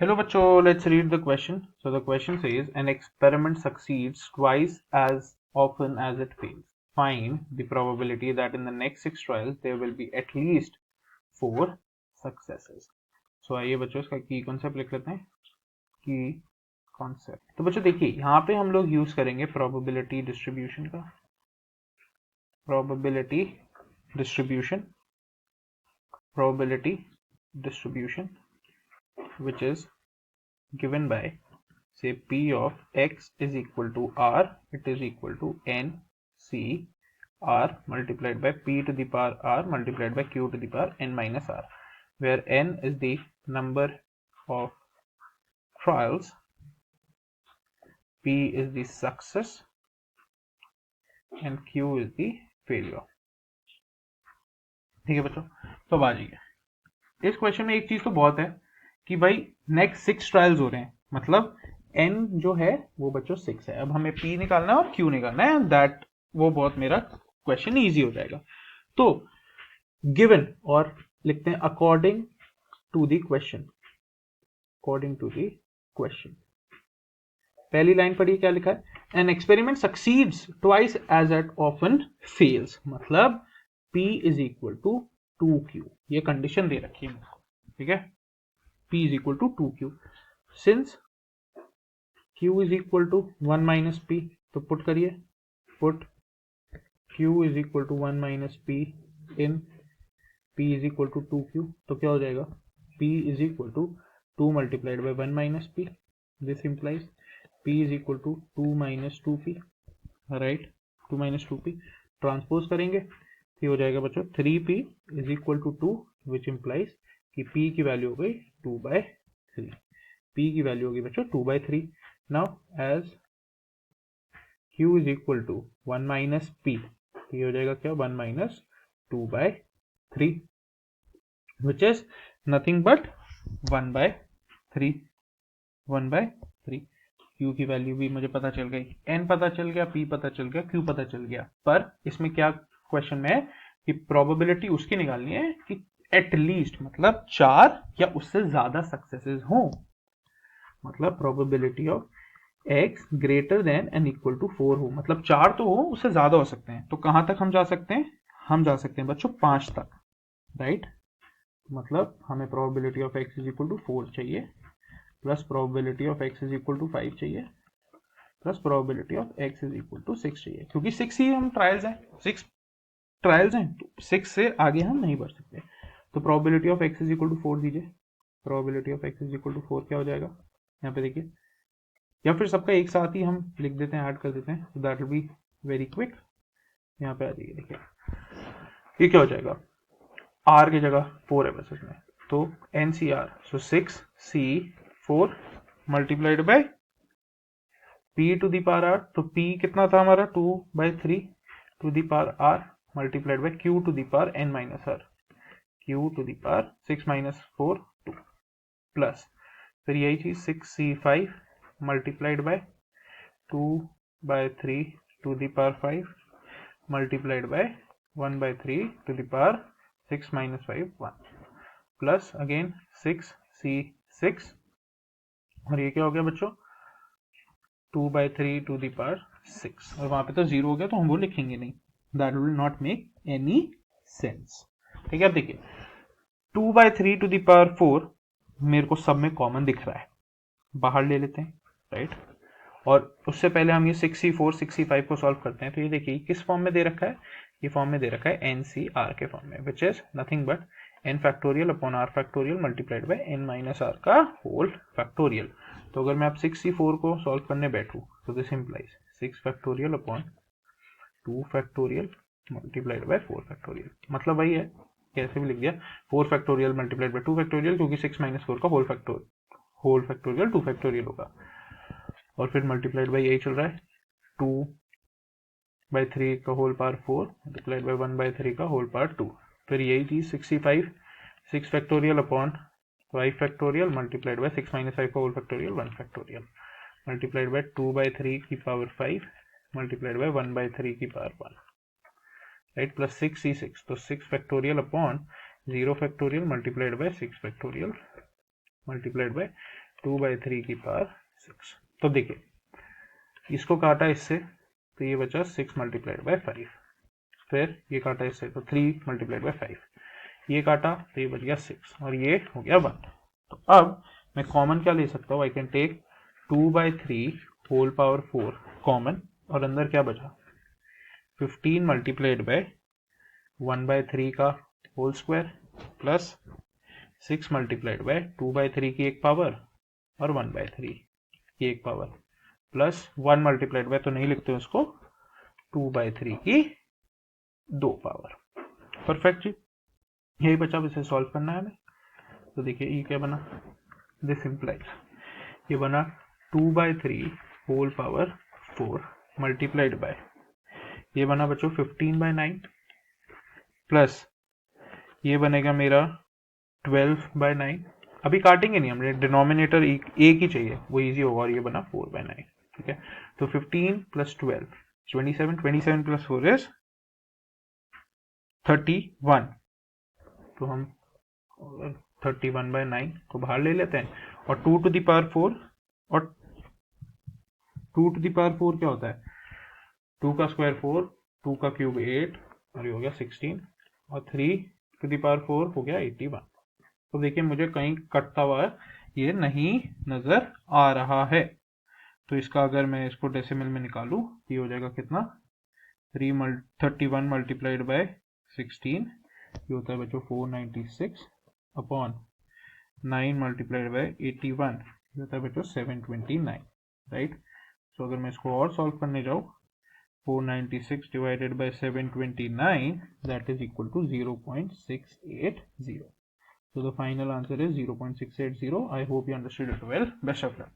Hello, bachcho. Let's read the question. So the question says, an experiment succeeds twice as often as it fails. Find the probability that in the next 6 trials there will be at least 4 successes. So आइए बच्चों इसका की concept लिख लेते हैं. की concept. तो बच्चों देखिए यहाँ पे हम लोग यूज करेंगे प्रोबेबिलिटी डिस्ट्रीब्यूशन का. Probability distribution which is given by, say, p of x is equal to r, it is equal to n c r multiplied by p to the power r multiplied by q to the power n minus r, where n is the number of trials, p is the success and q is the failure. ठीक है बच्चों. तो अब आ जाइए इस question में. एक चीज तो बहुत है कि भाई नेक्स्ट 6 ट्रायल्स हो रहे हैं, मतलब n जो है वो बच्चों 6 है. अब हमें p निकालना है और q निकालना है, दैट वो बहुत मेरा क्वेश्चन इजी हो जाएगा. तो गिवन और लिखते हैं अकॉर्डिंग टू द क्वेश्चन. पहली लाइन पढ़िए क्या लिखा है. An experiment succeeds twice as at often fails, मतलब p is equal to 2q. ये कंडीशन दे रखी है, ठीक है. p is equal to 2q. Since q is equal to 1 minus p, तो पुट करिए. Put q is equal to 1 minus p in p is equal to 2q. तो क्या हो जाएगा. p is equal to 2 multiplied by 1 minus p. This implies p is equal to 2 minus 2p, right. 2 minus 2p transpose करेंगे तो हो जाएगा बच्चों 3p is equal to 2, which implies कि p की वैल्यू हो गई 2/3. p की वैल्यू होगी बच्चों 2/3. Now as q is equal to 1 minus p, तो ये हो जाएगा क्या 1 minus 2/3, which is nothing but 1/3. 1/3. q की वैल्यू भी मुझे पता चल गई, n पता चल गया, p पता चल गया, q पता चल गया. पर इसमें क्या क्वेश्चन में है कि प्रोबेबिलिटी उसकी निकालनी है कि एटलीस्ट मतलब 4 या उससे ज्यादा सक्सेसेस हो. मतलब probability of x greater than and equal to 4 हो, मतलब 4 तो हो, उससे ज्यादा हो सकते हैं. तो कहां तक हम जा सकते हैं. हम जा सकते हैं बच्चों 5 तक, राइट. मतलब हमें probability of x is equal to 4 चाहिए, plus probability of x is equal to 5 चाहिए, plus probability of x is equal to 6 चाहिए. क्योंकि 6 ही हम ट्रायल्स हैं, 6 ट्रायल्स हैं, तो 6 से आगे हम नहीं बढ़ सकते. तो probability of x is equal to 4 दीजिए. Probability of x is equal to 4 क्या हो जाएगा यहाँ पे देखिए, या फिर सबका एक साथ ही हम लिख देते हैं, ऐड कर देते हैं, तो that will be very quick. यहाँ पे आ जाइए देखिए ये क्या हो जाएगा. r की जगह 4 है बस इसमें, तो NCR, so 6c4 multiplied by p to the power r. तो p कितना था हमारा 2/3 to the power r multiplied by q to the power n minus r. q to the power 6 minus 4 2, plus फिर यही चीज 6c5 multiplied by 2/3 to the power 5 multiplied by 1/3 to the power 6 minus 5 1, plus again 6c6, और ये क्या हो गया बच्चों 2/3 to the power 6, और वहां पे तो 0 हो गया तो हम वो लिखेंगे नहीं, that will not make any sense. ठीक है. अब देखिए 2/3 टू दी पावर 4 मेरे को सब में कॉमन दिख रहा है, बाहर ले लेते हैं, राइट. और उससे पहले हम ये 6c4 6c5 को सॉल्व करते हैं. तो ये देखिए किस फॉर्म में दे रखा है, ये फॉर्म में दे रखा है NCR के फॉर्म में, विच is nothing but n factorial upon r factorial multiplied by n minus r का होल फैक्टोरियल. तो अगर मैं अब 6c4 को सॉल्व करने बैठूं तो this implies 6 factorial upon 2 factorial multiplied by 4 factorial. मतलब वही है, कैसे भी लिख दिया 4 फैक्टोरियल मल्टीप्लाइड बाय 2 फैक्टोरियल, क्योंकि 6 माइनस 4 का होल फैक्टोरियल 2 फैक्टोरियल होगा. और फिर मल्टीप्लाइड बाई यही चल रहा है 2/3 का होल पावर 4 मल्टीप्लाइड बाई 1/3 का होल पावर 2. फिर यही चीज 65 6 factorial upon 5 factorial multiplied by 6 minus 5 का whole factorial 1 factorial multiplied by 2/3 की पावर 5 मल्टीप्लाइड बाई 1/3 की पावर 1, राइट. प्लस 6c6, तो 6 factorial upon 0 factorial multiplied by 6 factorial multiplied by 2/3 की power 6। तो देखिए इसको काटा इससे तो ये बचा 6 मल्टीप्लाइड बाय 5, फिर ये काटा इससे तो 3 मल्टीप्लाइड बाय 5, ये काटा तो ये बच गया 6 और ये हो गया 1। तो अब मैं कॉमन क्या ले सकता हूँ, I can take 2/3 whole power 4 common, और अंदर क्या बचा 15 मल्टीप्लाइड बाय 1/3 का whole square plus 6 multiplied by 2/3 की एक पावर और 1/3 की एक पावर प्लस 1 मल्टीप्लाइड बाय तो नहीं लिखते उसको 2/3 की 2 पावर। परफेक्ट जी, यही बचा, अब इसे सॉल्व करना है हमें। तो देखिए ये क्या बना, दिस इंप्लाइज ये बना 2/3 होल पावर 4 मल्टीप्लाइड बाय ये बना बच्चों 15/9 प्लस ये बनेगा मेरा 12/9। अभी काटेंगे नहीं, हमने डिनोमिनेटर एक ही चाहिए, वो इजी होगा, और ये बना 4/9। ठीक है, तो 15 प्लस 12 27, 27 प्लस 4 इज 31। तो हम 31/9 को बाहर ले लेते हैं, और 2 टू द पावर 4, और 2 टू द पावर 4 क्या होता है, 2 का स्क्वायर 4, 2 का क्यूब 8, और ये हो गया 16, और 3 टू द पावर 4 हो गया 81। तो देखिए मुझे कहीं कटता हुआ ये नहीं नजर आ रहा है। तो इसका अगर मैं इसको डेसिमल में निकालूं, ये हो जाएगा कितना 31 मल्टीप्लाइड बाय 16, ये होता है बच्चों 496 अपॉन 9 मल्टीप्लाइड बाय 81, ये होता है बच्चों 729, राइट। तो अगर मैं इसको और सॉल्व करने जाऊँ, 496 divided by 729, that is equal to 0.680. So the final answer is 0.680. I hope you understood it well. Best of luck.